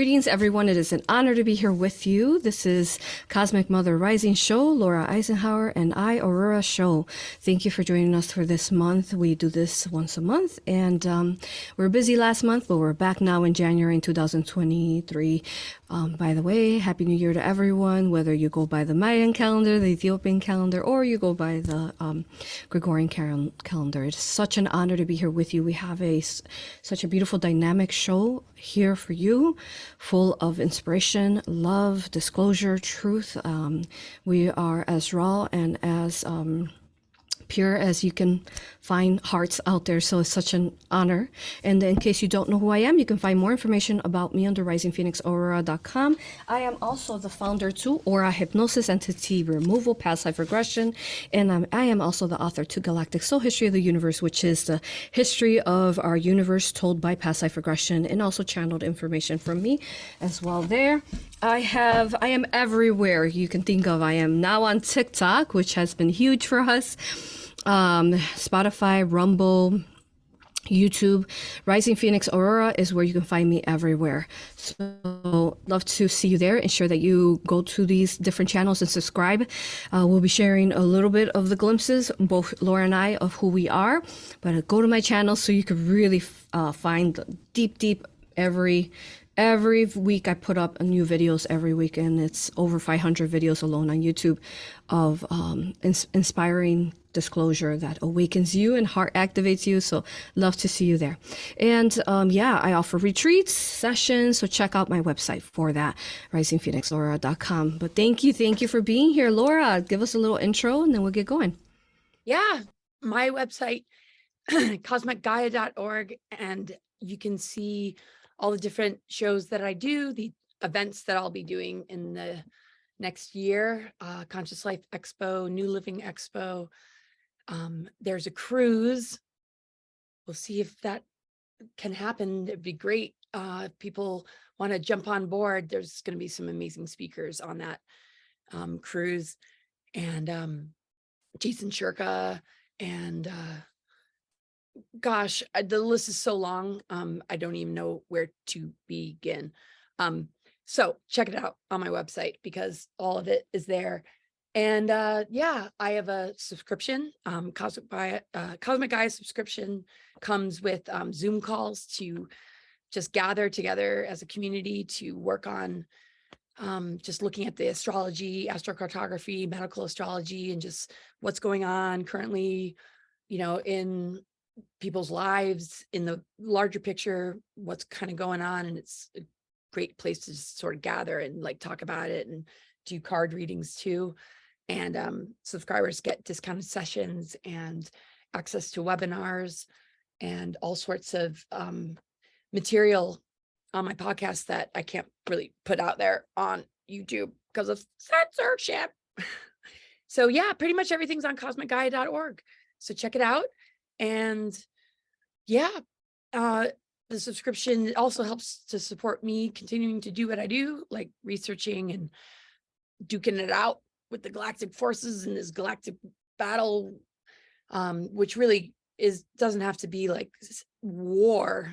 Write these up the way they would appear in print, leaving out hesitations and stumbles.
Greetings, everyone. It is an honor to be here with you. This is Cosmic Mother Rising Show, Laura Eisenhower and AuroRa Show. Thank you for joining us for this month. We do this once a month, and we were busy last month, but we're back now in January in 2023. By the way, Happy New Year to everyone, whether you go by the Mayan calendar, the Ethiopian calendar, or you go by the Gregorian calendar. It's such an honor to be here with you. We have such a beautiful dynamic show here for you, full of inspiration, love, disclosure, truth. We are as raw and as pure as you can find hearts out there. So it's such an honor. And in case you don't know who I am, you can find more information about me under risingphoenixaurora.com. I am also the founder to 𝗟RA Hypnosis, Entity Removal, Past Life Regression. And I am also the author to Galactic Soul History of the Universe, which is the history of our universe told by past life regression, and also channeled information from me as well there. I am everywhere you can think of. I am now on TikTok, which has been huge for us. Spotify, Rumble, YouTube. Rising Phoenix Aurora is where you can find me everywhere. So love to see you there. Ensure that you go to these different channels and subscribe. We'll be sharing a little bit of the glimpses, both Laura and I, of who we are. But go to my channel so you can really find deep every week. I put up new videos every week, and it's over 500 videos alone on YouTube of inspiring disclosure that awakens you and heart activates you. So love to see you there. And I offer retreats, sessions, so check out my website for that, risingphoenixaurora.com. But thank you for being here. Laura, give us a little intro and then we'll get going. Yeah, my website, cosmicgaia.org, and you can see all the different shows that I do, the events that I'll be doing in the next year, Conscious Life Expo, New Living Expo. There's a cruise. We'll see if that can happen. It'd be great. If people want to jump on board, there's going to be some amazing speakers on that cruise. And Jason Shirka and gosh, the list is so long. I don't even know where to begin. So check it out on my website because all of it is there. And I have a subscription. Cosmic Gaia subscription comes with Zoom calls to just gather together as a community to work on just looking at the astrology, astrocartography, medical astrology, and just what's going on currently, in people's lives, in the larger picture, what's kind of going on. And it's a great place to just sort of gather and talk about it and do card readings too. And subscribers get discounted sessions and access to webinars and all sorts of material on my podcast that I can't really put out there on YouTube because of censorship. So yeah, pretty much everything's on cosmicgaia.org. So check it out. And the subscription also helps to support me continuing to do what I do, like researching and duking it out with the galactic forces in this galactic battle, which really doesn't have to be like war,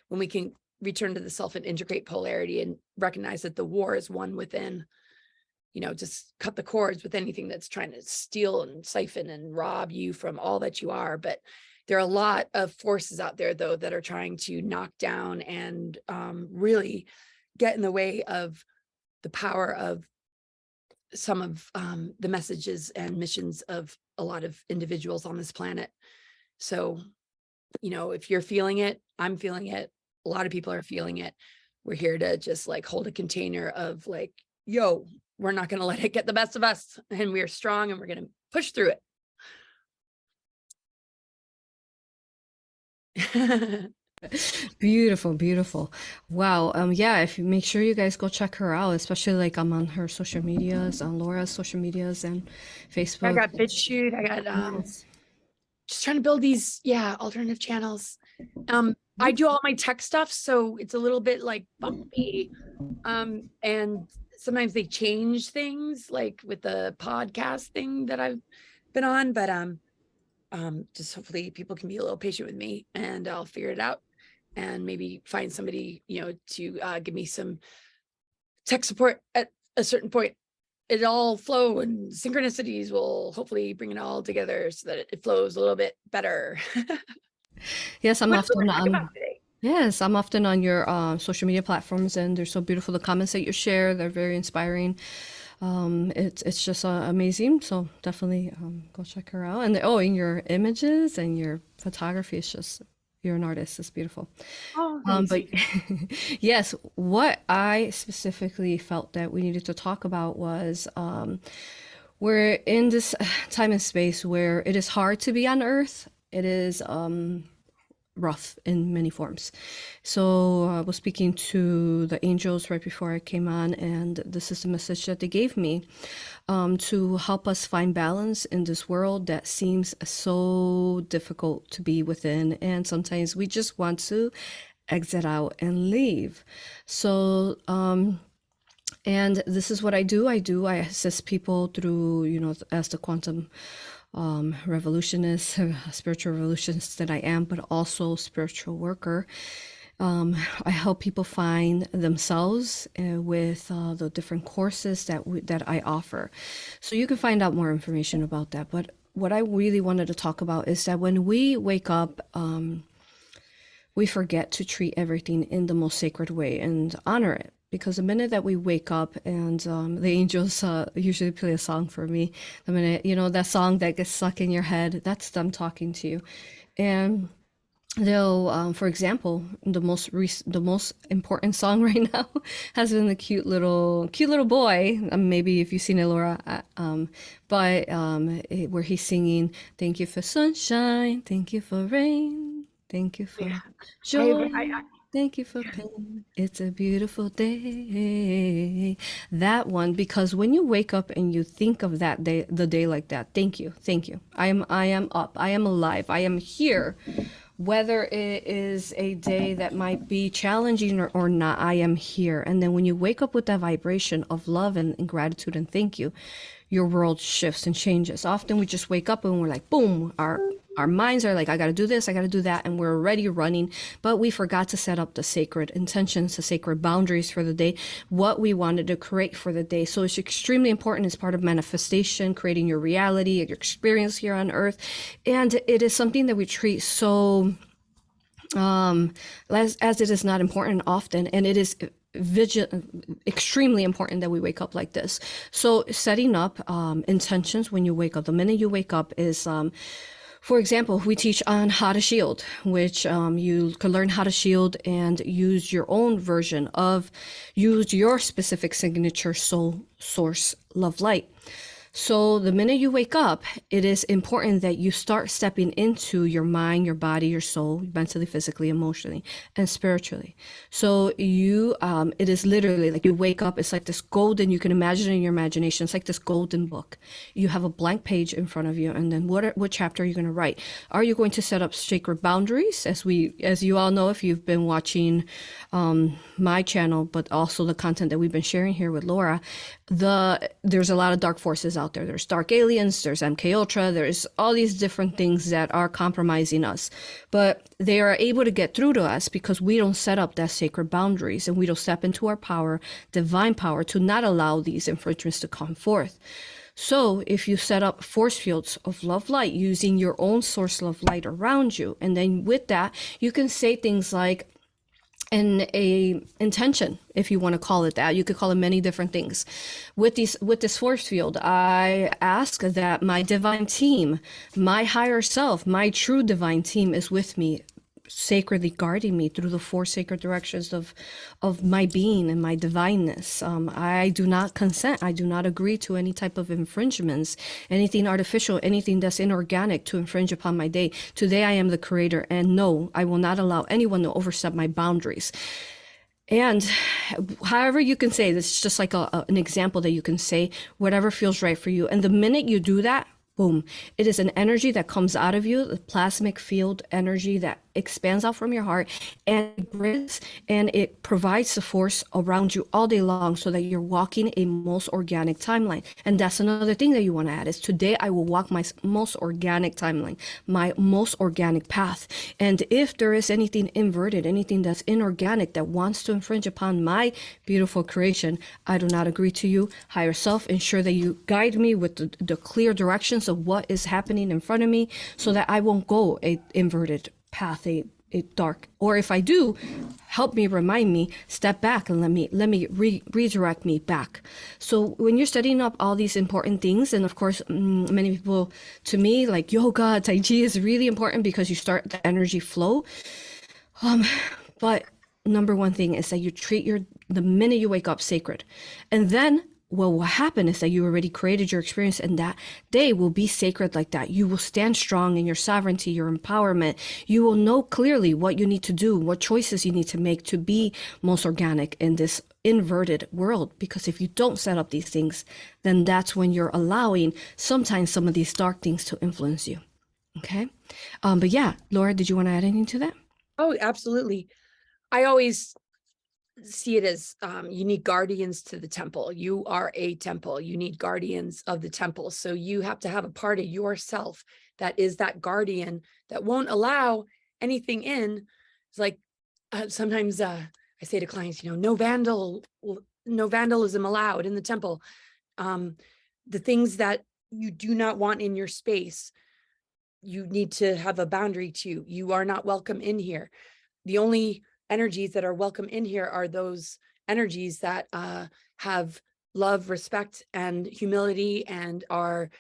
when we can return to the self and integrate polarity and recognize that the war is one within. Just cut the cords with anything that's trying to steal and siphon and rob you from all that you are. But there are a lot of forces out there, though, that are trying to knock down and really get in the way of the power of some of the messages and missions of a lot of individuals on this planet. So, if you're feeling it, I'm feeling it. A lot of people are feeling it. We're here to just hold a container of yo, we're not going to let it get the best of us, and we are strong and we're going to push through it. Beautiful. Wow. If you make sure you guys go check her out, especially I'm on her social medias, on Laura's social medias and Facebook. I got BitChute. I got just trying to build these alternative channels. I do all my tech stuff, so it's a little bit bumpy. And sometimes they change things, with the podcast thing that I've been on, but just hopefully people can be a little patient with me and I'll figure it out. and maybe find somebody, to give me some tech support at a certain point. It all flow, and synchronicities will hopefully bring it all together so that it flows a little bit better. Yes, I'm What often talk on. about today? Yes, I'm often on your social media platforms, and they're so beautiful. The comments that you share, they're very inspiring. It's just amazing. So definitely go check her out. And and your images and your photography is just, you're an artist. It's beautiful. Oh, thanks. But yes, what I specifically felt that we needed to talk about was we're in this time and space where it is hard to be on Earth. It is rough in many forms. So I was speaking to the angels right before I came on, and this is the message that they gave me to help us find balance in this world that seems so difficult to be within. And sometimes we just want to exit out and leave. So, and this is what I do. I assist people through, as the quantum revolutionist, spiritual revolutionist that I am, but also spiritual worker. I help people find themselves with the different courses that I offer. So you can find out more information about that. But what I really wanted to talk about is that when we wake up, we forget to treat everything in the most sacred way and honor it. Because the minute that we wake up, and the angels usually play a song for me, the minute, that song that gets stuck in your head, that's them talking to you. And they'll, for example, the most important song right now has been the cute little boy. Maybe if you've seen it, Laura, where he's singing, "Thank you for sunshine, thank you for rain, thank you for joy. Thank you for pain. It's a beautiful day." That one, because when you wake up and you think of that day, the day like that, thank you. I am up. I am alive. I am here. Whether it is a day that might be challenging or not, I am here. And then when you wake up with that vibration of love and gratitude and thank you, your world shifts and changes. Often we just wake up and we're like, boom, our minds are like, I got to do this, I got to do that, and we're already running, but we forgot to set up the sacred intentions, the sacred boundaries for the day, what we wanted to create for the day. So it's extremely important as part of manifestation, creating your reality, your experience here on Earth. And it is something that we treat so as it is not important often, and it is extremely important that we wake up like this. So setting up intentions when you wake up, the minute you wake up is for example, we teach on how to shield, which you can learn how to shield and use your own version of, use your specific signature soul source love light. So the minute you wake up, it is important that you start stepping into your mind, your body, your soul, mentally, physically, emotionally, and spiritually. So it is literally like you wake up, it's like this golden, you can imagine in your imagination, it's like this golden book. You have a blank page in front of you, and then what chapter are you going to write? Are you going to set up sacred boundaries? As you all know, if you've been watching my channel, but also the content that we've been sharing here with Laura, there's a lot of dark forces out there. There's dark aliens, there's 𝗍𝘂𝗍𝗀, there's all these different things that are compromising us, but they are able to get through to us because we don't set up that sacred boundaries, and we don't step into our power, divine power, to not allow these infringements to come forth. So if you set up force fields of love light using your own source love light around you, and then with that, you can say things like, a intention, if you want to call it that. You could call it many different things. With this force field, I ask that my divine team, my higher self, my true divine team is with me, sacredly guarding me through the four sacred directions of my being and my divineness. I do not consent. I do not agree to any type of infringements, anything artificial, anything that's inorganic to infringe upon my day. Today I am the creator, and no, I will not allow anyone to overstep my boundaries. And however you can say this, is just like an example that you can say whatever feels right for you. And the minute you do that, boom, it is an energy that comes out of you, the plasmic field energy that expands out from your heart, and it grids and it provides the force around you all day long so that you're walking a most organic timeline. And that's another thing that you want to add is today I will walk my most organic timeline, my most organic path. And if there is anything inverted, anything that's inorganic that wants to infringe upon my beautiful creation, I do not agree to you. Higher self, ensure that you guide me with the clear directions of what is happening in front of me so that I won't go a inverted path, a dark, or if I do, help me, remind me, step back and let me redirect me back. So when you're studying up all these important things, and of course many people, to me, like yoga, tai chi is really important because you start the energy flow, but number one thing is that you treat the minute you wake up sacred, and then well, what happened is that you already created your experience, and that day will be sacred like that. You will stand strong in your sovereignty, your empowerment. You will know clearly what you need to do, what choices you need to make to be most organic in this inverted world. Because if you don't set up these things, then that's when you're allowing sometimes some of these dark things to influence you. Okay. But yeah, Laura, did you want to add anything to that? Oh, absolutely. I always see it as you need guardians to the temple. You are a temple. You need guardians of the temple. So you have to have a part of yourself that is that guardian that won't allow anything in. It's like sometimes I say to clients, no vandalism allowed in the temple. The things that you do not want in your space, you need to have a boundary to. You are not welcome in here. The only energies that are welcome in here are those energies that have love, respect, and humility, and are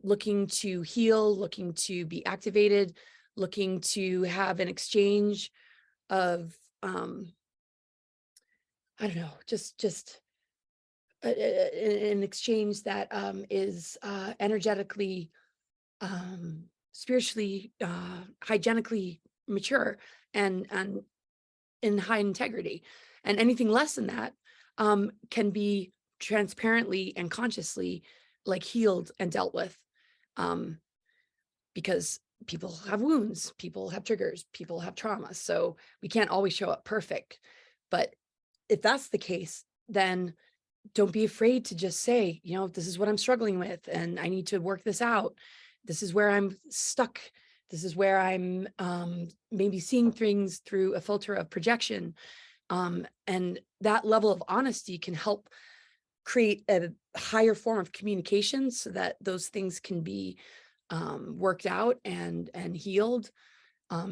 looking to heal, looking to be activated, looking to have an exchange of, I don't know, just an exchange that is energetically, spiritually, hygienically mature, and in high integrity. And anything less than that can be transparently and consciously like healed and dealt with, because people have wounds, people have triggers, people have trauma. So we can't always show up perfect. But if that's the case, then don't be afraid to just say, this is what I'm struggling with, and I need to work this out. This is where I'm stuck. This is where I'm maybe seeing things through a filter of projection. And that level of honesty can help create a higher form of communication so that those things can be worked out and healed.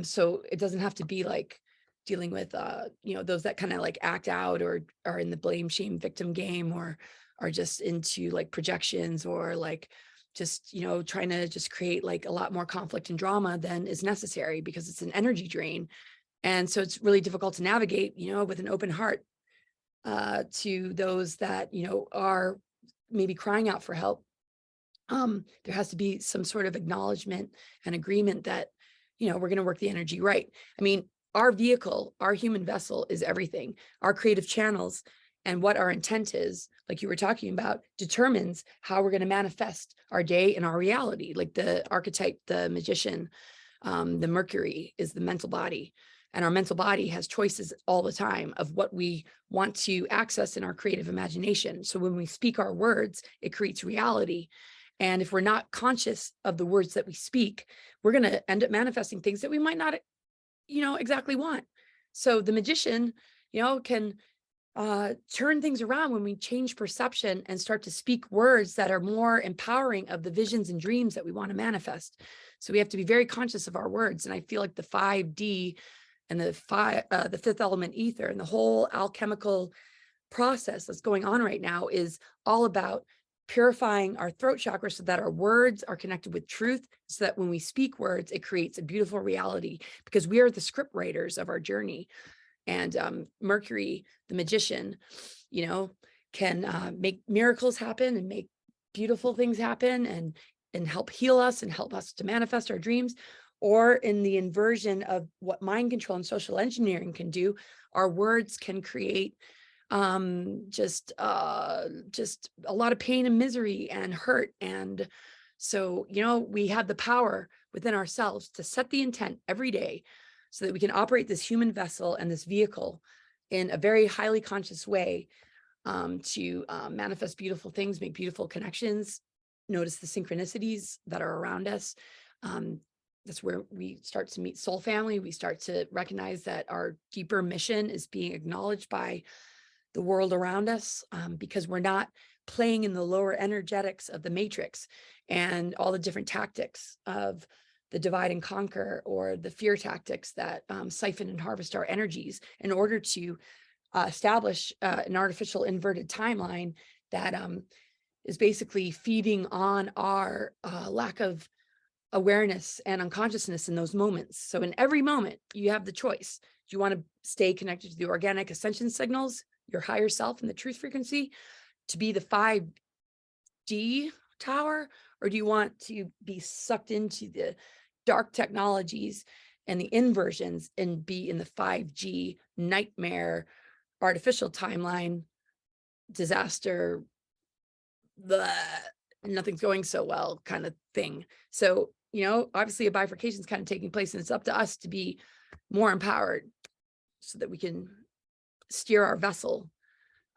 So it doesn't have to be like dealing with, those that kind of like act out or are in the blame, shame, victim game, or are just into like projections, or like just, trying to just create like a lot more conflict and drama than is necessary, because it's an energy drain. And so it's really difficult to navigate, with an open heart to those that, are maybe crying out for help. There has to be some sort of acknowledgement and agreement that, we're going to work the energy right. I mean, our vehicle, our human vessel is everything. Our creative channels and what our intent is, like you were talking about, determines how we're going to manifest our day and our reality. Like the archetype, the magician, the Mercury is the mental body, and our mental body has choices all the time of what we want to access in our creative imagination. So when we speak our words, it creates reality. And if we're not conscious of the words that we speak, we're going to end up manifesting things that we might not, exactly want. So the magician, can turn things around when we change perception and start to speak words that are more empowering of the visions and dreams that we want to manifest. So we have to be very conscious of our words. And I feel like the 5D and the fifth element ether and the whole alchemical process that's going on right now is all about purifying our throat chakra so that our words are connected with truth, so that when we speak words, it creates a beautiful reality, because we are the script writers of our journey. And Mercury, the magician, can make miracles happen and make beautiful things happen and help heal us and help us to manifest our dreams. Or in the inversion of what mind control and social engineering can do, our words can create just a lot of pain and misery and hurt. And so, we have the power within ourselves to set the intent every day so that we can operate this human vessel and this vehicle in a very highly conscious way, to manifest beautiful things, make beautiful connections, notice the synchronicities that are around us. That's where we start to meet soul family. We start to recognize that our deeper mission is being acknowledged by the world around us, because we're not playing in the lower energetics of the matrix and all the different tactics of the divide and conquer, or the fear tactics that siphon and harvest our energies in order to establish an artificial inverted timeline that is basically feeding on our lack of awareness and unconsciousness in those moments. So in every moment, you have the choice. Do you want to stay connected to the organic ascension signals, your higher self and the truth frequency, to be the 5D tower, or do you want to be sucked into the dark technologies and the inversions and be in the 5G nightmare, artificial timeline, disaster, nothing's going so well kind of thing? So, obviously a bifurcation is kind of taking place, and it's up to us to be more empowered so that we can steer our vessel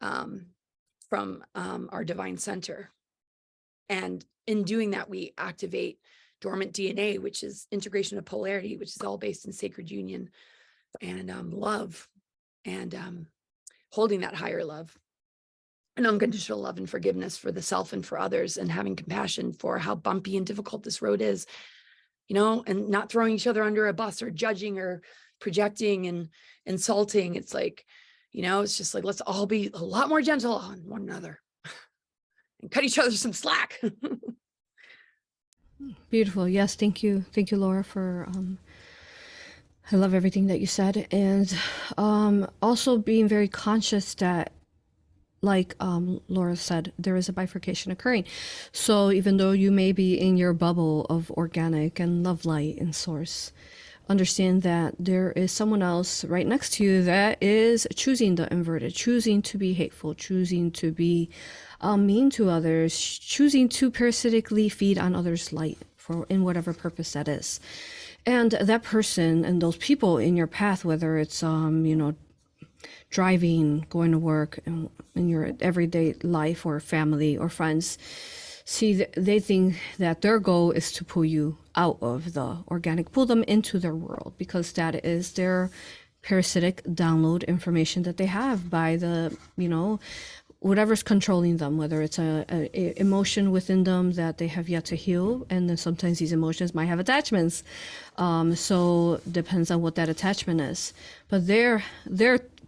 from our divine center. And in doing that, we activate dormant DNA, which is integration of polarity, which is all based in sacred union and love, and holding that higher love and unconditional love and forgiveness for the self and for others, and having compassion for how bumpy and difficult this road is, and not throwing each other under a bus or judging or projecting and insulting. It's like, it's just like, let's all be a lot more gentle on one another and cut each other some slack. Beautiful. Yes. Thank you. Thank you, Laura, for, I love everything that you said. And also being very conscious that, like Laura said, there is a bifurcation occurring. So even though you may be in your bubble of organic and love light and source, understand that there is someone else right next to you that is choosing the inverted, choosing to be hateful, choosing to be mean to others, choosing to parasitically feed on others' light in whatever purpose that is. And that person and those people in your path, whether it's driving, going to work, in your everyday life, or family or friends, see, they think that their goal is to pull you out of the organic, pull them into their world, because that is their parasitic download information that they have by the, whatever's controlling them, whether it's a emotion within them that they have yet to heal. And then sometimes these emotions might have attachments. So depends on what that attachment is. But their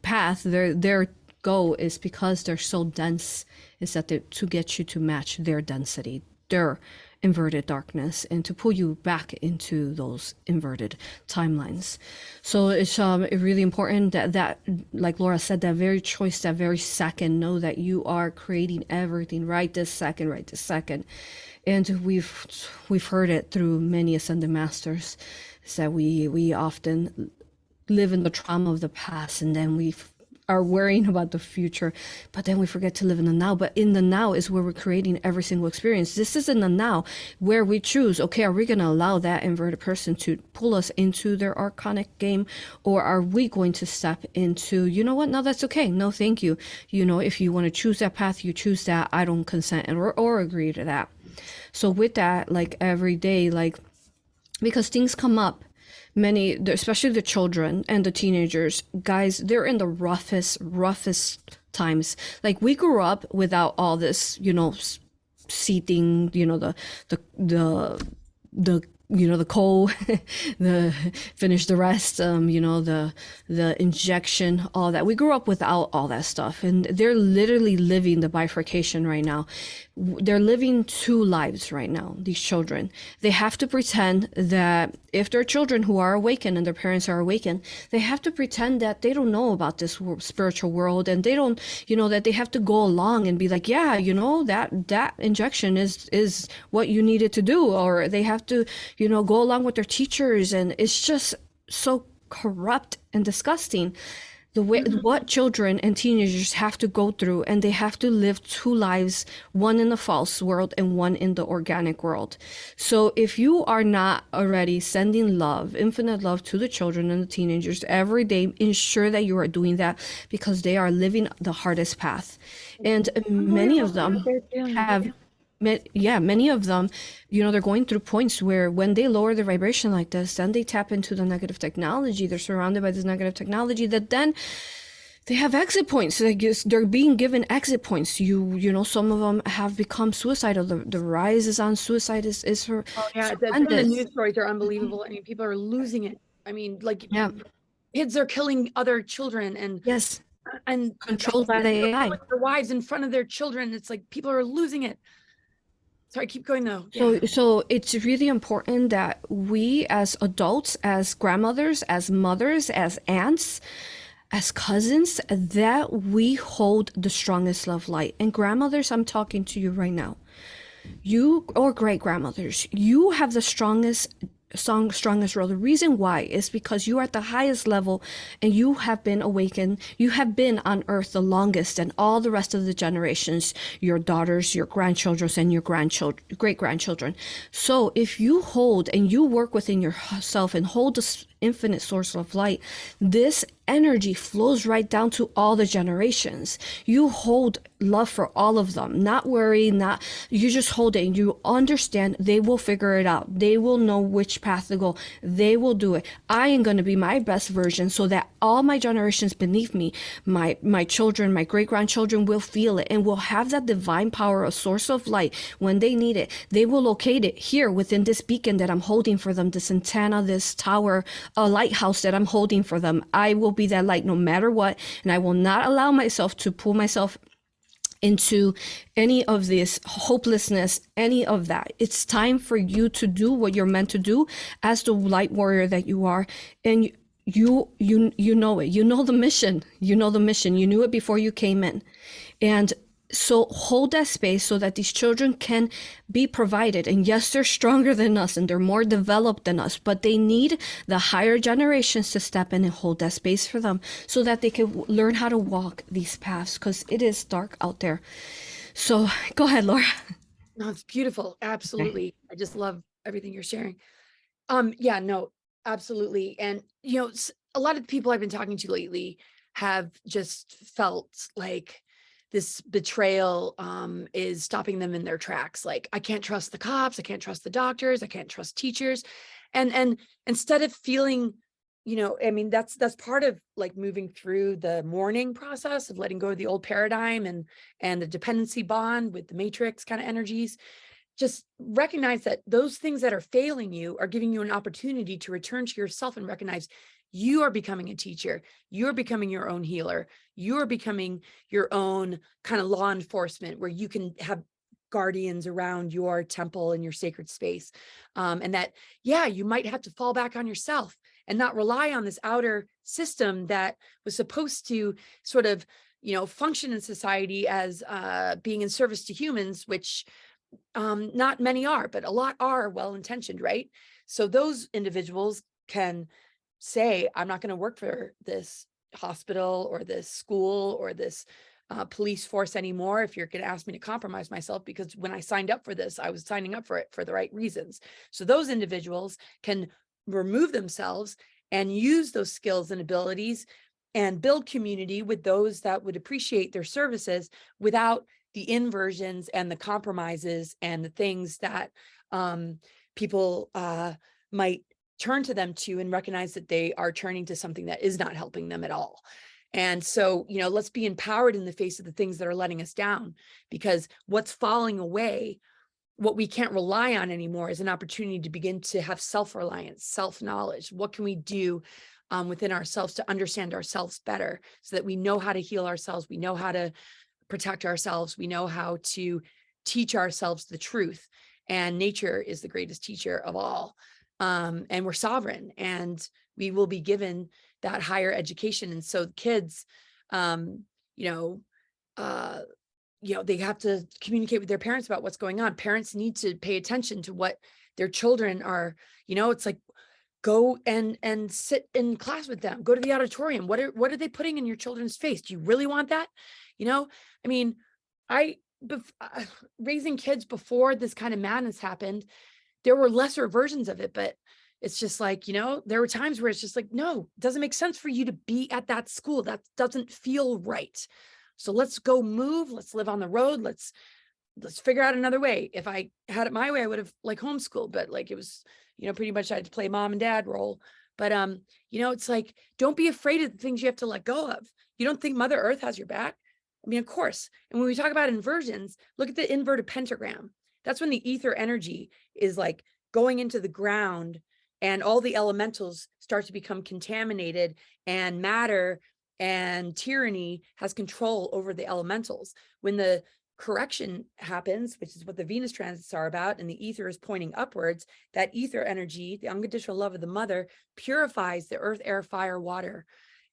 path, their goal is, because they're so dense, is that to get you to match their density, their inverted darkness, and to pull you back into those inverted timelines. So it's really important that, like Laura said, that very choice, that very second, know that you are creating everything right this second. And we've heard it through many ascended masters, is that we often live in the trauma of the past, and then we are worrying about the future, but then we forget to live in the now. But in the now is where we're creating every single experience. This is in the now where we choose, okay, are we going to allow that inverted person to pull us into their archonic game, or are we going to step into, you know what, no, that's okay, no thank you, if you want to choose that path, you choose that, I don't consent or agree to that. So with that, like every day, like, because things come up, many, especially the children and the teenagers, guys, they're in the roughest times. Like, we grew up without all this, seating, the coal, the finish the rest, the injection, all that. We grew up without all that stuff, and they're literally living the bifurcation right now. They're living two lives right now, these children. They have to pretend that if they're children who are awakened and their parents are awakened, they have to pretend that they don't know about this spiritual world, and they don't, that they have to go along and be like, yeah, that injection is what you needed to do, or they have to, go along with their teachers. And it's just so corrupt and disgusting The way what children and teenagers have to go through, and they have to live two lives, one in the false world and one in the organic world. So if you are not already sending love, infinite love, to the children and the teenagers every day, ensure that you are doing that, because they are living the hardest path. And many of them have, many of them, they're going through points where when they lower their vibration like this, then they tap into the negative technology. They're surrounded by this negative technology that then they have exit points. They're being given exit points. Some of them have become suicidal. The rise is on suicide is Oh yeah, some of the news stories are unbelievable. I mean, people are losing it. I mean, like, kids are killing other children, and controlled by the AI. Their wives in front of their children. It's like people are losing it. Sorry, keep going though. So it's really important that we as adults, as grandmothers, as mothers, as aunts, as cousins, that we hold the strongest love light. And grandmothers, I'm talking to you right now. You, or great grandmothers, you have the strongest role. The reason why is because you are at the highest level, and you have been awakened. You have been on earth the longest, and all the rest of the generations, your daughters, your grandchildren, and your great grandchildren. So if you hold and you work within yourself and hold this infinite source of light, this energy flows right down to all the generations. You hold love for all of them, not worry, you just hold it, and you understand they will figure it out. They will know which path to go. They will do it. I am going to be my best version, so that all my generations beneath me, my children, my great grandchildren, will feel it and will have that divine power, a source of light. When they need it, they will locate it here within this beacon that I'm holding for them, this antenna, this tower, a lighthouse that I'm holding for them. I will be that light no matter what, and I will not allow myself to pull myself into any of this hopelessness, any of that. It's time for you to do what you're meant to do as the light warrior that you are. And you know it. You know the mission. You knew it before you came in. And so hold that space so that these children can be provided. And yes, they're stronger than us and they're more developed than us, but they need the higher generations to step in and hold that space for them so that they can learn how to walk these paths, because it is dark out there. So go ahead, Laura. No, it's beautiful. Absolutely. Okay. I just love everything you're sharing. Yeah, no, absolutely. And, a lot of the people I've been talking to lately have just felt like this betrayal is stopping them in their tracks. Like, I can't trust the cops. I can't trust the doctors. I can't trust teachers. And instead of feeling, I mean, that's part of like moving through the mourning process of letting go of the old paradigm and the dependency bond with the matrix kind of energies. Just recognize that those things that are failing you are giving you an opportunity to return to yourself and recognize you are becoming a teacher. You're becoming your own healer. You're becoming your own kind of law enforcement, where you can have guardians around your temple and your sacred space. And that, you might have to fall back on yourself and not rely on this outer system that was supposed to sort of, function in society as being in service to humans, which not many are, but a lot are well-intentioned, right? So those individuals can say, I'm not going to work for this hospital or this school or this police force anymore if you're going to ask me to compromise myself, because when I signed up for this, I was signing up for it for the right reasons. So those individuals can remove themselves and use those skills and abilities and build community with those that would appreciate their services without the inversions and the compromises and the things that people might turn to them to, and recognize that they are turning to something that is not helping them at all. And so, let's be empowered in the face of the things that are letting us down, because what's falling away, what we can't rely on anymore, is an opportunity to begin to have self-reliance, self-knowledge. What can we do within ourselves to understand ourselves better, so that we know how to heal ourselves, we know how to protect ourselves, we know how to teach ourselves the truth. And nature is the greatest teacher of all. And we're sovereign, and we will be given that higher education. And so kids, they have to communicate with their parents about what's going on. Parents need to pay attention to what their children are, it's like go and sit in class with them, go to the auditorium. What are they putting in your children's face? Do you really want that? You know, I mean, raising kids before this kind of madness happened, there were lesser versions of it, but it's just like, you know, there were times where it's just like, no, it doesn't make sense for you to be at that school. That doesn't feel right. So let's go move. Let's live on the road. Let's figure out another way. If I had it my way, I would have like homeschooled, but like it was, you know, pretty much I had to play mom and dad role. But, you know, it's like, don't be afraid of the things you have to let go of. You don't think Mother Earth has your back? I mean, of course. And when we talk about inversions, look at the inverted pentagram. That's when the ether energy is like going into the ground and all the elementals start to become contaminated, and matter and tyranny has control over the elementals. When the correction happens, which is what the Venus transits are about, and the ether is pointing upwards, that ether energy, the unconditional love of the mother, purifies the earth, air, fire, water.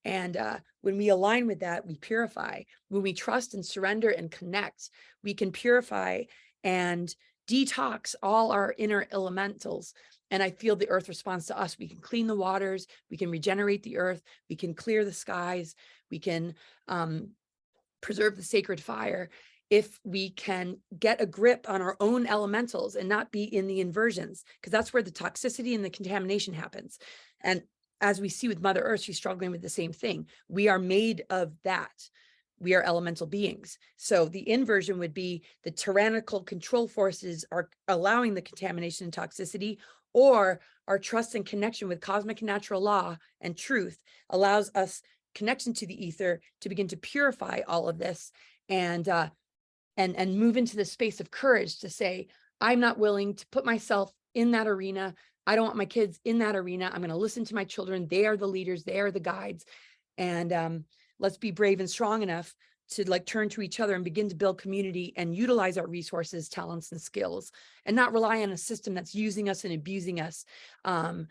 And when we align with that, we purify. When we trust and surrender and connect, we can purify and detox all our inner elementals. And I feel the earth responds to us. We can clean the waters, we can regenerate the earth, we can clear the skies, we can preserve the sacred fire if we can get a grip on our own elementals and not be in the inversions, because that's where the toxicity and the contamination happens. And as we see with Mother Earth, she's struggling with the same thing. We are made of that. We are elemental beings. So the inversion would be the tyrannical control forces are allowing the contamination and toxicity, or our trust and connection with cosmic and natural law and truth allows us connection to the ether to begin to purify all of this and move into the space of courage to say, I'm not willing to put myself in that arena. I don't want my kids in that arena. I'm going to listen to my children. They are the leaders. They are the guides. And let's be brave and strong enough to like turn to each other and begin to build community and utilize our resources, talents, and skills, and not rely on a system that's using us and abusing us to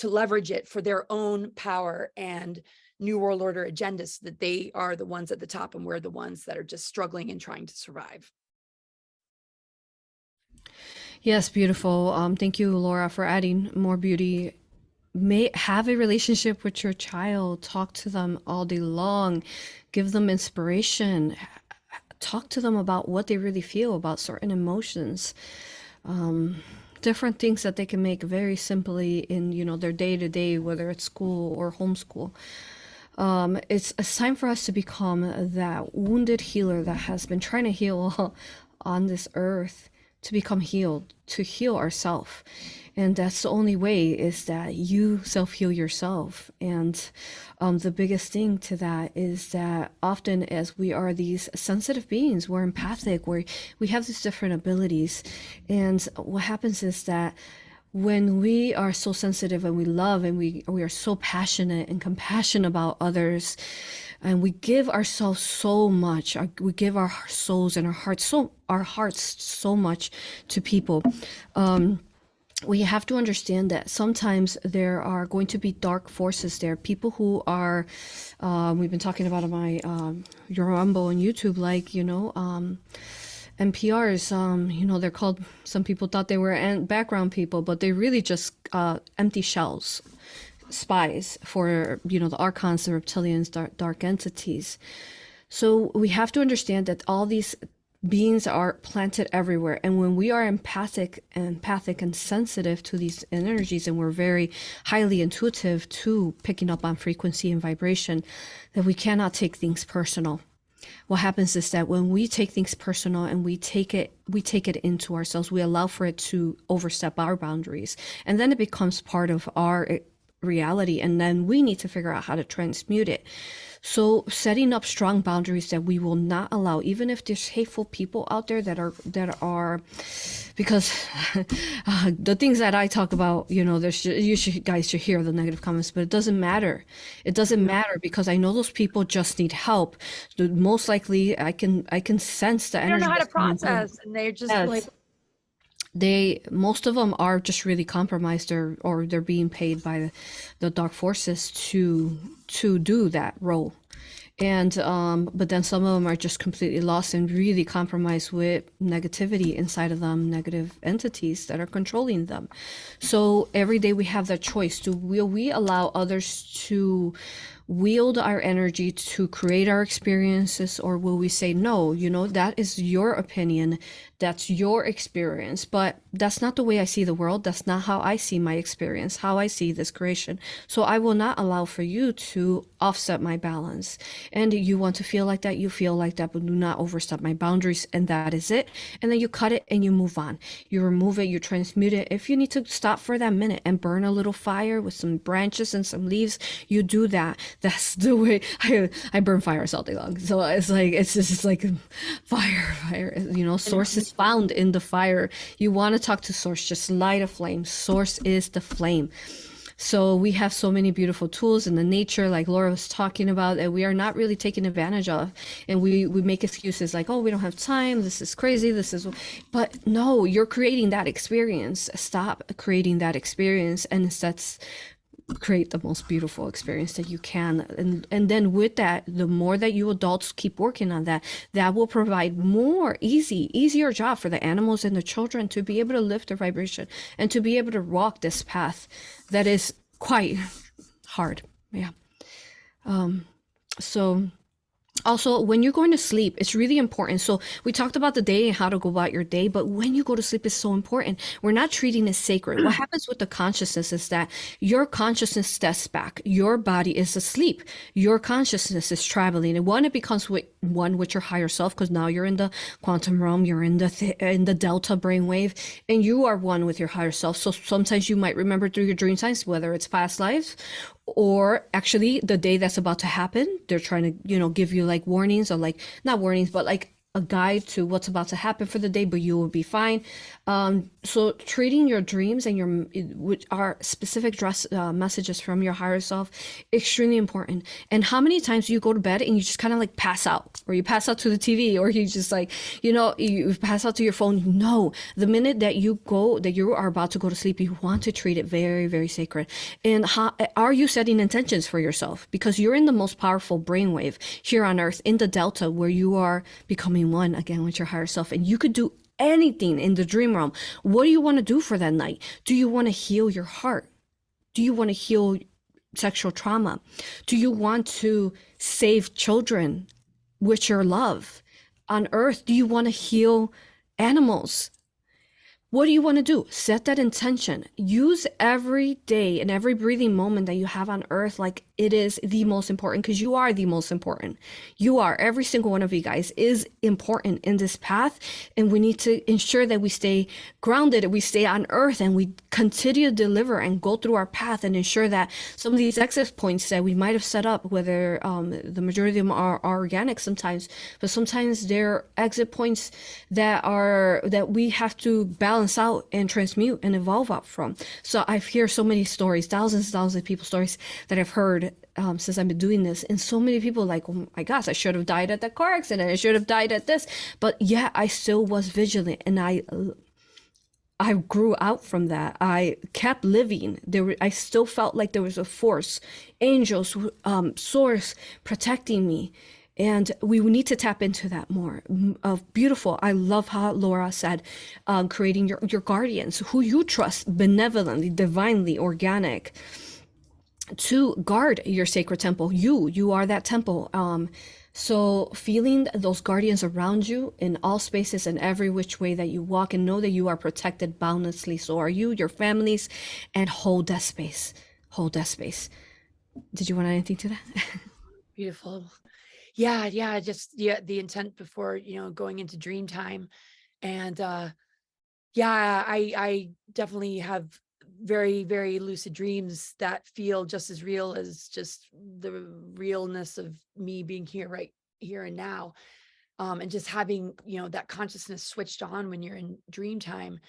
leverage it for their own power and New World Order agendas, so that they are the ones at the top and we're the ones that are just struggling and trying to survive. Yes, beautiful. Thank you, Laura, for adding more beauty. Have a relationship with your child. Talk to them all day long. Give them inspiration. Talk to them about what they really feel about certain emotions. Different things that they can make very simply in, you know, their day-to-day, whether it's school or homeschool. It's time for us to become that wounded healer that has been trying to heal on this earth, to become healed, to heal ourselves. And that's the only way, is that you self-heal yourself. And the biggest thing to that is that often, as we are these sensitive beings, we're empathic, we have these different abilities. And what happens is that when we are so sensitive and we love and we are so passionate and compassionate about others, and we give ourselves so much, we give our souls and our hearts so much to people, we have to understand that sometimes there are going to be dark forces there. People who are, we've been talking about on my your Rumble on YouTube, like, you know, NPRs, you know, they're called, some people thought they were background people, but they really just empty shells, spies for, you know, the archons, the reptilians, dark entities. So we have to understand that all these beings are planted everywhere, and when we are empathic and sensitive to these energies, and we're very highly intuitive to picking up on frequency and vibration, that we cannot take things personal. What happens is that when we take things personal and we take it into ourselves, we allow for it to overstep our boundaries, and then it becomes part of our reality, and then we need to figure out how to transmute it. So setting up strong boundaries that we will not allow, even if there's hateful people out there that are because the things that I talk about, you know, guys should hear the negative comments, but it doesn't matter. It doesn't matter, because I know those people just need help. Most likely, I can sense the energy. They don't know how to process, and they're just like, most of them are just really compromised, or they're being paid by the dark forces to do that role. And but then some of them are just completely lost and really compromised with negativity inside of them, negative entities that are controlling them. So every day we have that choice. Will we allow others to wield our energy to create our experiences, or will we say, no, that is your opinion, that's your experience, but that's not the way I see the world, that's not how I see my experience, how I see this creation, so I will not allow for you to offset my balance. And you want to feel like that, you feel like that, but do not overstep my boundaries, and that is it. And then you cut it and you move on, you remove it, you transmute it. If you need to stop for that minute and burn a little fire with some branches and some leaves, you do that. That's the way I burn fires all day long. So it's just like fire, source is found in the fire. You want to talk to source, just light a flame. Source is the flame. So we have so many beautiful tools in the nature, like Laura was talking about, that we are not really taking advantage of. And we make excuses like, oh, we don't have time, this is crazy, but no, you're creating that experience. Stop creating that experience and instead create the most beautiful experience that you can. And then with that, the more that you adults keep working on that, that will provide easier job for the animals and the children to be able to lift their vibration and to be able to walk this path that is quite hard. Yeah. So also, when you're going to sleep, it's really important. So we talked about the day and how to go about your day, but when you go to sleep is so important. We're not treating it sacred. What happens with the consciousness is that your consciousness steps back. Your body is asleep. Your consciousness is traveling. And it becomes one with your higher self, because now you're in the quantum realm, you're in the delta brainwave, and you are one with your higher self. So sometimes you might remember through your dream times, whether it's past lives or actually the day that's about to happen. They're trying to, give you like warnings, or like not warnings, but like a guide to what's about to happen for the day, but you will be fine. So treating your dreams and which are specific messages from your higher self, extremely important. And how many times you go to bed and you just kind of like pass out, or you pass out to the TV, or you just like, you pass out to your phone. No, the minute that you are about to go to sleep, you want to treat it very, very sacred. And are you setting intentions for yourself? Because you're in the most powerful brainwave here on earth, in the delta, where you are becoming one again with your higher self, and you could do anything in the dream realm. What do you want to do for that night? Do you want to heal your heart? Do you want to heal sexual trauma? Do you want to save children with your love on earth? Do you want to heal animals? What do you want to do? Set that intention. Use every day and every breathing moment that you have on earth like it is the most important, because you are the most important. You are, every single one of you guys is important in this path, and we need to ensure that we stay grounded, we stay on earth, and we continue to deliver and go through our path, and ensure that some of these exit points that we might have set up, whether the majority of them are organic sometimes, but sometimes they're exit points that we have to balance out and transmute and evolve up from. So I've heard so many stories, thousands and thousands of people's stories that I've heard since I've been doing this, and so many people like, oh my gosh, I should have died at that car accident, I should have died at this, but yeah, I still was vigilant, and I grew out from that. I kept living. I still felt like there was a force, angels, source protecting me. And we need to tap into that more. Beautiful. I love how Laura said, creating your guardians, who you trust benevolently, divinely, organic, to guard your sacred temple. You are that temple. So feeling those guardians around you in all spaces and every which way that you walk, and know that you are protected boundlessly. So are you, your families, and hold that space. Hold that space. Did you want to add anything to that? Beautiful. Yeah. Just the intent before, going into dream time. And I definitely have very, very lucid dreams that feel just as real as just the realness of me being here, right here and now. And just having, that consciousness switched on when you're in dream time,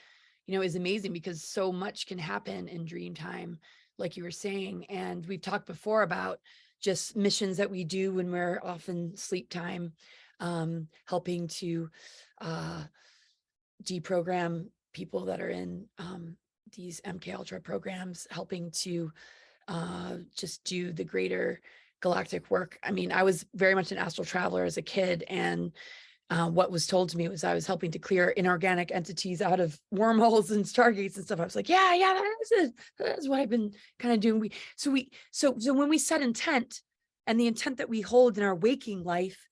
is amazing, because so much can happen in dream time, like you were saying. And we've talked before about just missions that we do when we're off in sleep time, helping to deprogram people that are in these MK Ultra programs, helping to just do the greater galactic work. I mean, I was very much an astral traveler as a kid, and what was told to me was I was helping to clear inorganic entities out of wormholes and stargates and stuff. I was like, yeah, that is it. That's what I've been kind of doing. So when we set intent, and the intent that we hold in our waking life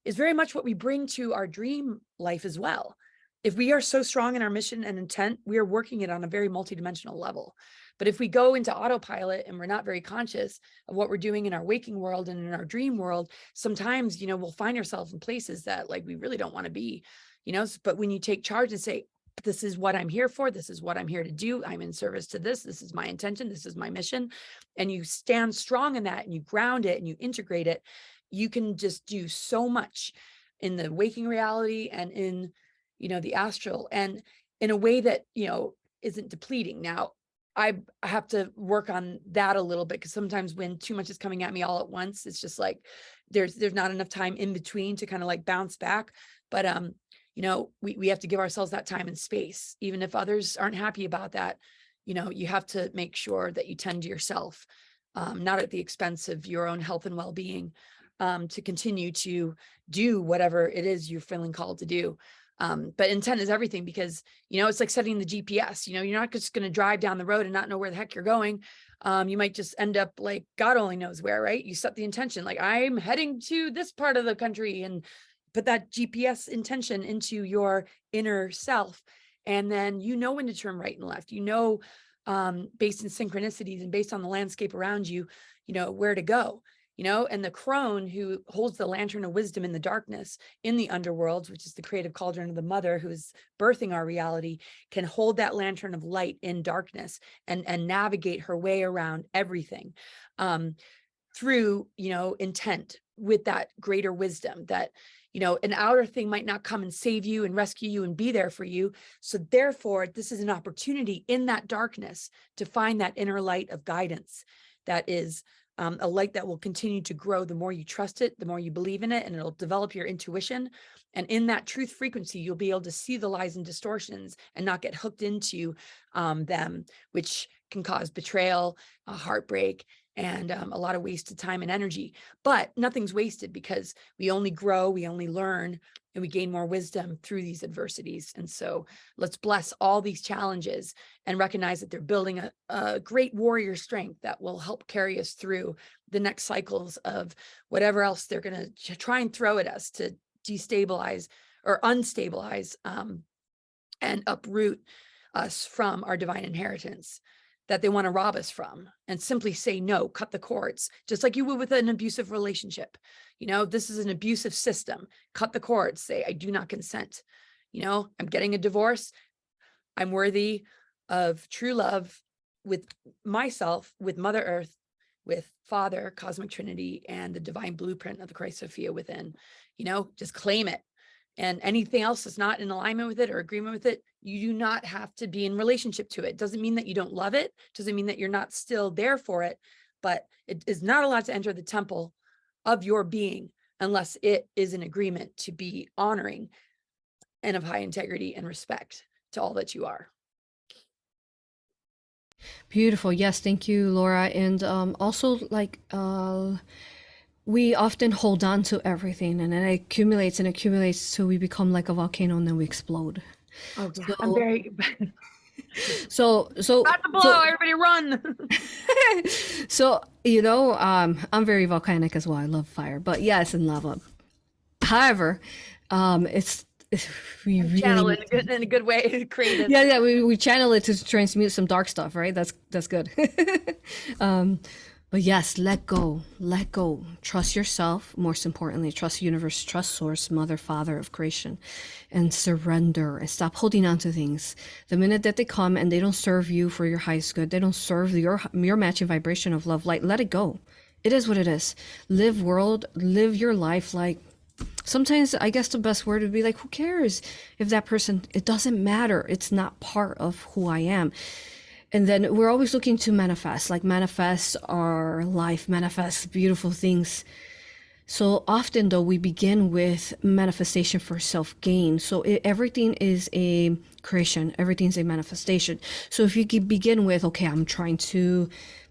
is very much what we bring to our dream life as well. If we are so strong in our mission and intent, we are working it on a very multidimensional level. But if we go into autopilot and we're not very conscious of what we're doing in our waking world and in our dream world, sometimes, we'll find ourselves in places that like we really don't want to be, but when you take charge and say, this is what I'm here for, this is what I'm here to do, I'm in service to this is my intention, this is my mission, and you stand strong in that and you ground it and you integrate it, you can just do so much in the waking reality and in, the astral, and in a way that, isn't depleting. Now, I have to work on that a little bit, because sometimes when too much is coming at me all at once, it's just like there's not enough time in between to kind of like bounce back. But we have to give ourselves that time and space, even if others aren't happy about that. You have to make sure that you tend to yourself, not at the expense of your own health and well-being, to continue to do whatever it is you're feeling called to do. But intent is everything, because, it's like setting the GPS, you're not just going to drive down the road and not know where the heck you're going. You might just end up like God only knows where, right? You set the intention, like I'm heading to this part of the country, and put that GPS intention into your inner self. And then, when to turn right and left, based in synchronicities and based on the landscape around you, where to go. And the crone who holds the lantern of wisdom in the darkness in the underworld, which is the creative cauldron of the mother who is birthing our reality, can hold that lantern of light in darkness and navigate her way around everything through, intent, with that greater wisdom that, an outer thing might not come and save you and rescue you and be there for you. So therefore, this is an opportunity in that darkness to find that inner light of guidance that is a light that will continue to grow the more you trust it, the more you believe in it, and it'll develop your intuition. And in that truth frequency, you'll be able to see the lies and distortions and not get hooked into them, which can cause betrayal, heartbreak, and a lot of wasted time and energy. But nothing's wasted, because we only grow, we only learn, and we gain more wisdom through these adversities. And so let's bless all these challenges and recognize that they're building a great warrior strength that will help carry us through the next cycles of whatever else they're going to try and throw at us to destabilize or unstabilize and uproot us from our divine inheritance that they want to rob us from. And simply say no, cut the cords, just like you would with an abusive relationship. This is an abusive system. Cut the cords, say, I do not consent. I'm getting a divorce. I'm worthy of true love with myself, with Mother Earth, with Father, Cosmic Trinity, and the divine blueprint of the Christ Sophia within. Just claim it. And anything else that's not in alignment with it or agreement with it, you do not have to be in relationship to it. Doesn't mean that you don't love it. Doesn't mean that you're not still there for it, but it is not allowed to enter the temple of your being unless it is in agreement to be honoring and of high integrity and respect to all that you are. Beautiful. Yes, thank you, Laura. And also, like, we often hold on to everything, and then it accumulates and accumulates, so we become like a volcano and then we explode. Oh, yeah. I'm very so about to blow, everybody run. So I'm very volcanic as well. I love fire, but yes, and lava. However, we really channel it in a good way, creative. Yeah, we channel it to transmute some dark stuff, right? That's good. But yes, let go, trust yourself. Most importantly, trust the universe, trust source, mother, father of creation, and surrender and stop holding on to things. The minute that they come and they don't serve you for your highest good, they don't serve your matching vibration of love, light, let it go. It is what it is. Live your life. Like, sometimes I guess the best word would be like, who cares if that person, it doesn't matter. It's not part of who I am. And then we're always looking to manifest our life, manifest beautiful things. So often, though, we begin with manifestation for self-gain. So everything is a creation, everything's a manifestation. So if you begin with, okay, I'm trying to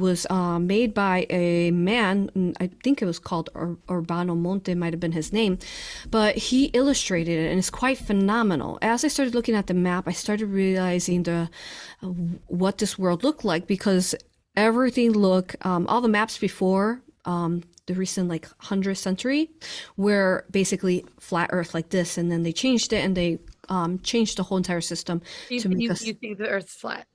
was made by a man, and I think it was called 𝗟𝘂𝗿𝗀𝗀𝗍𝗂 might have been his name, but he illustrated it and it's quite phenomenal. As I started looking at the map, I started realizing what this world looked like, because everything looked, all the maps before the recent like 100th century were basically flat Earth like this, and then they changed it and they changed the whole entire system to make us. You think the Earth's flat?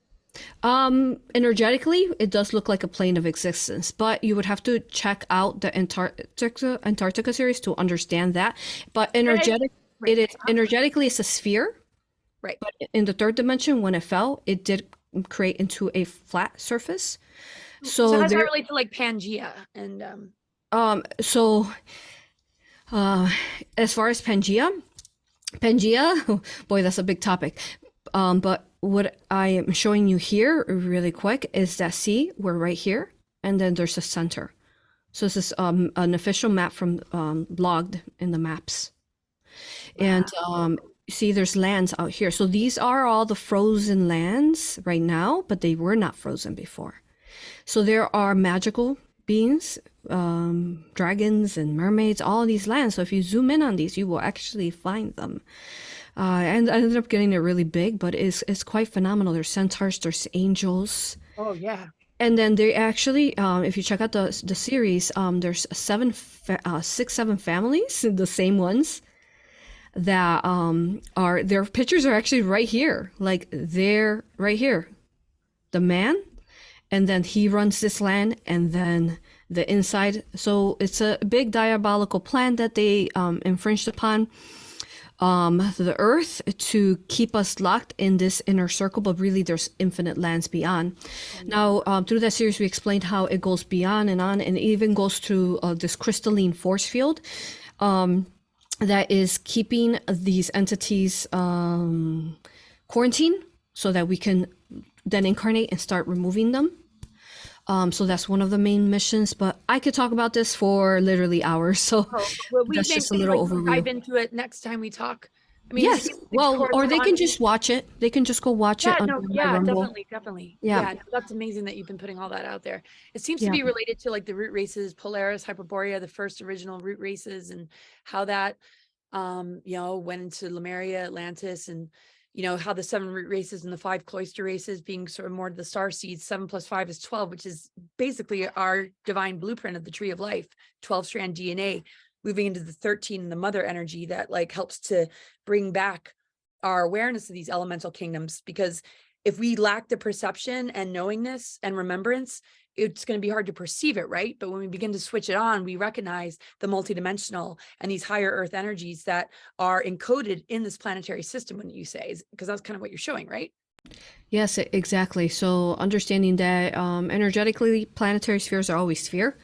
Energetically, it does look like a plane of existence, but you would have to check out the Antarctica series to understand that. But energetically, it's a sphere. Right. But in the third dimension, when it fell, it did create into a flat surface. So how does that relate to like Pangea and as far as Pangea, boy, that's a big topic. But what I am showing you here really quick is that, see, we're right here, and then there's a center. So this is an official map from logged in the maps. And see, there's lands out here. So these are all the frozen lands right now, but they were not frozen before. So there are magical beings, dragons and mermaids, all these lands. So if you zoom in on these, you will actually find them. And I ended up getting it really big, but it's quite phenomenal. There's centaurs, there's angels. Oh yeah. And then they actually, if you check out the series, there's 7 families, the same ones that are, their pictures are actually right here. Like they're right here. The man, and then he runs this land, and then the inside. So it's a big diabolical plan that they infringed upon the Earth to keep us locked in this inner circle, but really there's infinite lands beyond. Now, through that series, we explained how it goes beyond and on, and it even goes through this crystalline force field that is keeping these entities quarantined so that we can then incarnate and start removing them. So that's one of the main missions, but I could talk about this for literally hours. So well, we that's may just a little overview. dive into it next time we talk. I mean, Yes. Well, or they can just watch it. They can just go watch it. No, yeah, definitely. Yeah. No, that's amazing that you've been putting all that out there. It seems to Yeah. be related to like the root races, Polaris, Hyperborea, the first original root races, and how that, you know, went into Lemuria, Atlantis, and you know how the 7 root races and the 5 cloister races being sort of more to the star seeds. 7 + 5 is 12, which is basically our divine blueprint of the tree of life. 12-strand DNA moving into the 13 and the mother energy that like helps to bring back our awareness of these elemental kingdoms, because if we lack the perception and knowingness and remembrance, it's going to be hard to perceive it, right? But when we begin to switch it on, we recognize the multidimensional and these higher earth energies that are encoded in this planetary system, when you say, because that's kind of what you're showing, right? Yes, exactly. So understanding that energetically, planetary spheres are always sphere,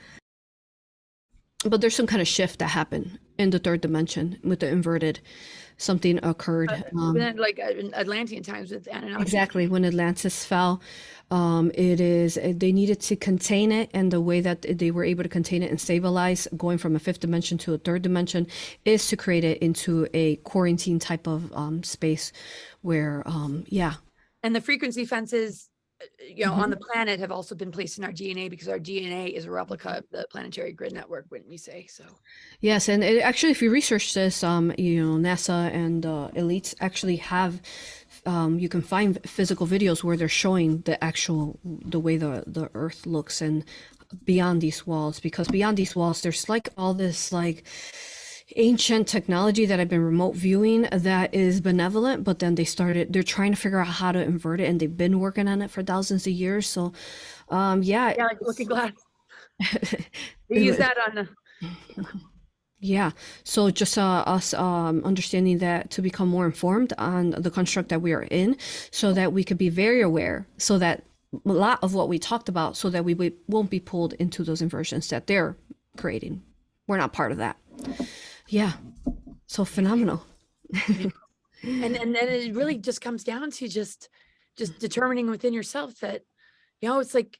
but there's some kind of shift that happened in the 3rd dimension with the inverted. Something occurred. Like in Atlantean times with Anunnaki. Exactly. When Atlantis fell, they needed to contain it. And the way that they were able to contain it and stabilize, going from a 5th dimension to a 3rd dimension, is to create it into a quarantine type of space where, yeah. And the frequency fences, you know, on the planet have also been placed in our DNA, because our DNA is a replica of the planetary grid network, wouldn't we say? So yes, and actually, if you research this, you know, NASA and elites actually have, you can find physical videos where they're showing the way the Earth looks and beyond these walls, because beyond these walls, there's like all this like ancient technology that I've been remote viewing that is benevolent, but then they're trying to figure out how to invert it, and they've been working on it for thousands of years. So yeah, like looking glass. They use that on yeah. So just us understanding that, to become more informed on the construct that we are in, so that we could be very aware, so that a lot of what we talked about, so that we won't be pulled into those inversions that they're creating. We're not part of that. Yeah. So phenomenal. and then it really just comes down to just determining within yourself that, you know, it's like,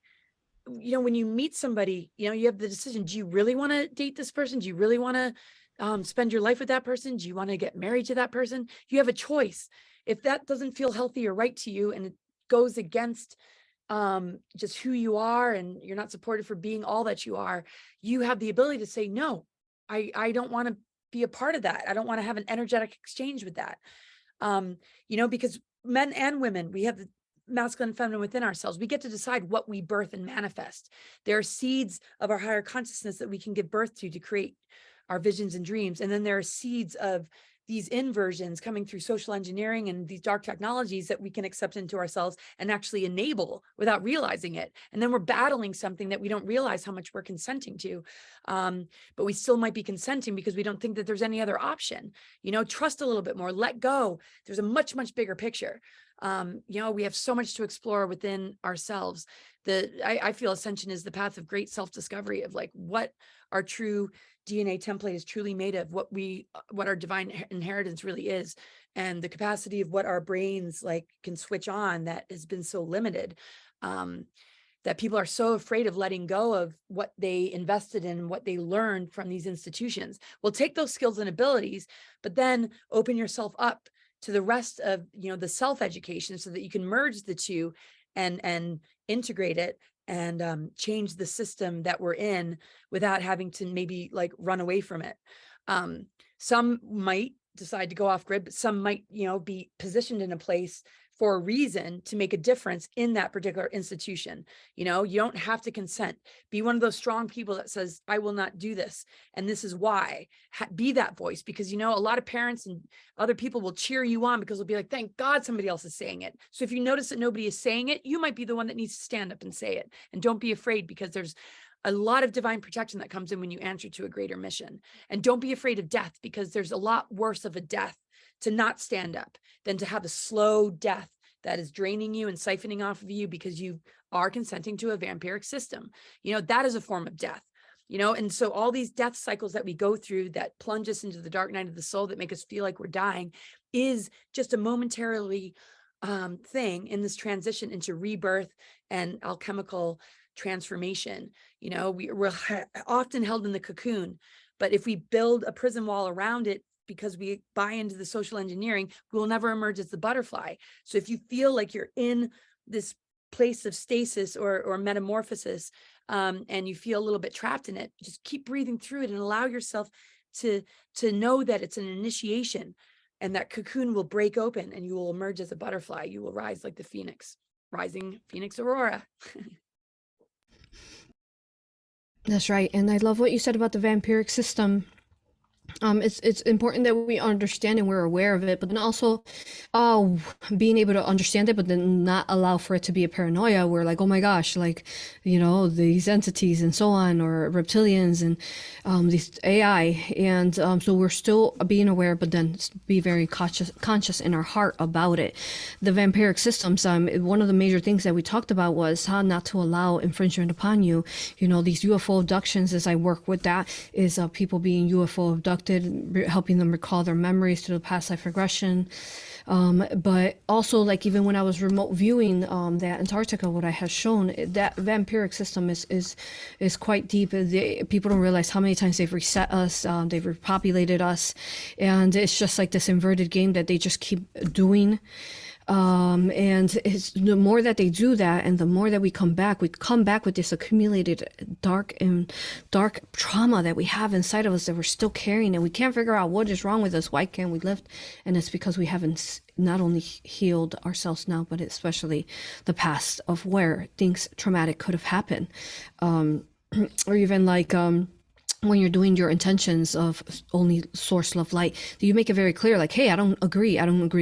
you know, when you meet somebody, you know, you have the decision, do you really want to date this person? Do you really want to spend your life with that person? Do you want to get married to that person? You have a choice. If that doesn't feel healthy or right to you, and it goes against just who you are, and you're not supported for being all that you are, you have the ability to say, no, I don't want to be a part of that. I don't want to have an energetic exchange with that. You know, because men and women, we have the masculine and feminine within ourselves. We get to decide what we birth and manifest. There are seeds of our higher consciousness that we can give birth to create our visions and dreams. And then there are seeds of these inversions coming through social engineering and these dark technologies that we can accept into ourselves and actually enable without realizing it. And then we're battling something that we don't realize how much we're consenting to. But we still might be consenting because we don't think that there's any other option. You know, trust a little bit more, let go. There's a much, much bigger picture. You know, we have so much to explore within ourselves. I feel ascension is the path of great self-discovery of like what our true DNA template is truly made of, what our divine inheritance really is, and the capacity of what our brains like can switch on that has been so limited, that people are so afraid of letting go of what they invested in, what they learned from these institutions. Well, take those skills and abilities, but then open yourself up to the rest of, you know, the self-education, so that you can merge the two and integrate it and change the system that we're in without having to maybe like run away from it. Some might decide to go off grid, but some might, you know, be positioned in a place for a reason to make a difference in that particular institution. You know, you don't have to consent. Be one of those strong people that says, I will not do this, and this is why. Be that voice, because, you know, a lot of parents and other people will cheer you on because they'll be like, thank God somebody else is saying it. So if you notice that nobody is saying it, you might be the one that needs to stand up and say it. And don't be afraid, because there's a lot of divine protection that comes in when you answer to a greater mission. And don't be afraid of death, because there's a lot worse of a death to not stand up than to have a slow death that is draining you and siphoning off of you because you are consenting to a vampiric system. You know, that is a form of death, you know? And so all these death cycles that we go through that plunge us into the dark night of the soul, that make us feel like we're dying, is just a momentarily thing in this transition into rebirth and alchemical transformation. You know, we're often held in the cocoon, but if we build a prison wall around it, because we buy into the social engineering, we will never emerge as the butterfly. So if you feel like you're in this place of stasis or metamorphosis, and you feel a little bit trapped in it, just keep breathing through it and allow yourself to know that it's an initiation, and that cocoon will break open and you will emerge as a butterfly. You will rise like the phoenix, rising phoenix aurora. That's right. And I love what you said about the vampiric system. It's important that we understand and we're aware of it, but then also being able to understand it, but then not allow for it to be a paranoia. We're like, oh my gosh, like, you know, these entities and so on, or reptilians and these AI. And so we're still being aware, but then be very conscious in our heart about it. The vampiric systems, one of the major things that we talked about was how not to allow infringement upon you. You know, these UFO abductions, as I work with that, is people being UFO abducted, helping them recall their memories through the past life regression. But also, like, even when I was remote viewing that Antarctica, what I had shown, that vampiric system is quite deep. People don't realize how many times they've reset us, they've repopulated us, and it's just like this inverted game that they just keep doing. And it's, the more that they do that, and the more that we come back with this accumulated dark trauma that we have inside of us that we're still carrying, and we can't figure out what is wrong with us. Why can't we lift? And it's because we haven't not only healed ourselves now, but especially the past of where things traumatic could have happened. Or even like, when you're doing your intentions of only source love light, do you make it very clear, like, hey, I don't agree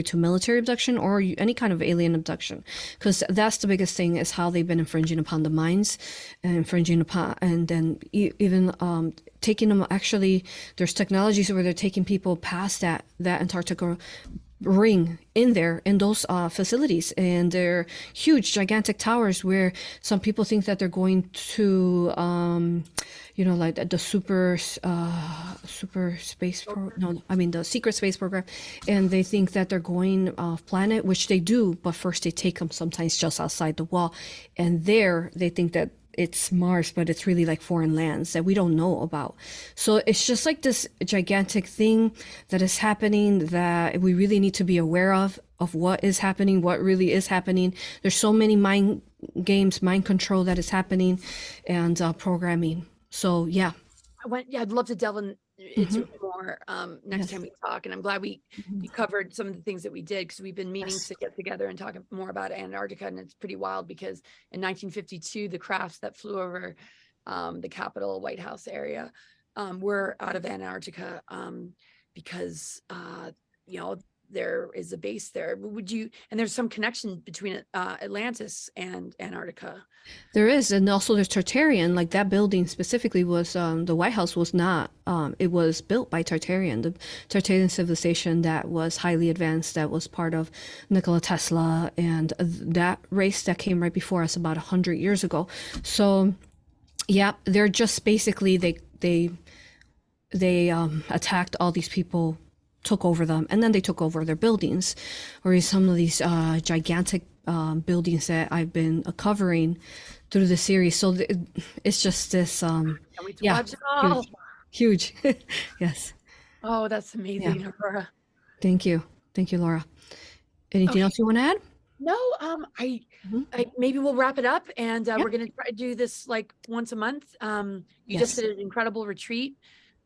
to military abduction or any kind of alien abduction? Because that's the biggest thing, is how they've been infringing upon the minds and infringing upon, and then even taking them. Actually, there's technologies where they're taking people past that Antarctica ring in those facilities, and they're huge, gigantic towers where some people think that they're going to you know, like the super space the secret space program, and they think that they're going off planet, which they do, but first they take them sometimes just outside the wall, and there they think that it's Mars, but it's really like foreign lands that we don't know about. So it's just like this gigantic thing that is happening that we really need to be aware of what is happening, what really is happening. There's so many mind games, mind control that is happening, and programming. So yeah. I'd love to delve into it more next time we talk. And I'm glad you covered some of the things that we did, because we've been meaning to get together and talk more about Antarctica. And it's pretty wild, because in 1952, the crafts that flew over the Capitol White House area were out of Antarctica, because you know, there is a base there. And there's some connection between Atlantis and Antarctica. There is, and also there's Tartarian. Like, that building specifically was the White House was not. It was built by Tartarian, the Tartarian civilization that was highly advanced, that was part of Nikola Tesla and that race that came right before us about 100 years ago. So, yeah, they're just basically they attacked all these people, took over them, and then they took over their buildings, or some of these gigantic buildings that I've been covering through the series. So it's just this huge. Yes. Oh, that's amazing, Aurora. Thank you, Laura. Anything else you want to add? No, I maybe we'll wrap it up, and we're gonna try to do this like once a month. You just did an incredible retreat,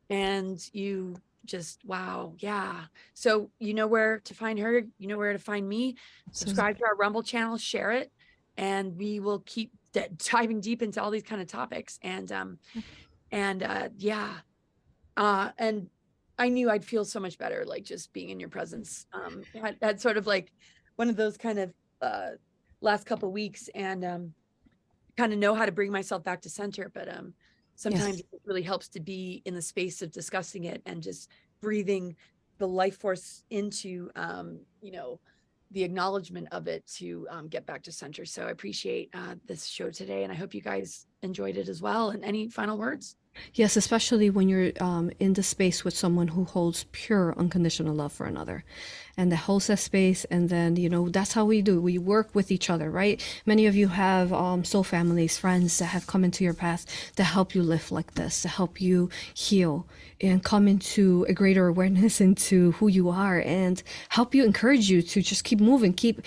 and you just, wow. Yeah. So you know where to find her, you know where to find me. Subscribe to our Rumble channel, share it, and we will keep diving deep into all these kind of topics. And and I knew I'd feel so much better, like, just being in your presence. That's sort of like one of those kind of last couple of weeks, and kind of know how to bring myself back to center. But sometimes it really helps to be in the space of discussing it and just breathing the life force into, you know, the acknowledgement of it to get back to center. So I appreciate this show today, and I hope you guys enjoyed it as well. And any final words? Yes, especially when you're in the space with someone who holds pure unconditional love for another, and that holds that space. And then, you know, that's how we do. We work with each other, right? Many of you have soul families, friends that have come into your path to help you live like this, to help you heal and come into a greater awareness into who you are, and help you, encourage you to just keep moving, keep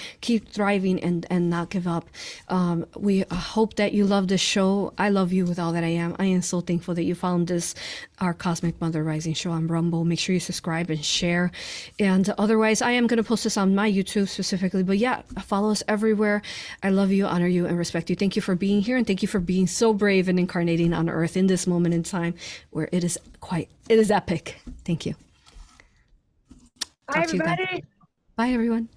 thriving, and not give up. We hope that you love this show. I love you with all that I am. I am so thankful that you found this, our Cosmic Mother Rising show on Rumble. Make sure you subscribe and share. And otherwise, I am going to post this on my YouTube specifically. But yeah, follow us everywhere. I love you, honor you, and respect you. Thank you for being here, and thank you for being so brave and incarnating on Earth in this moment in time where it is epic. Thank you. Bye, Talk to you everybody. guys. Bye, everyone.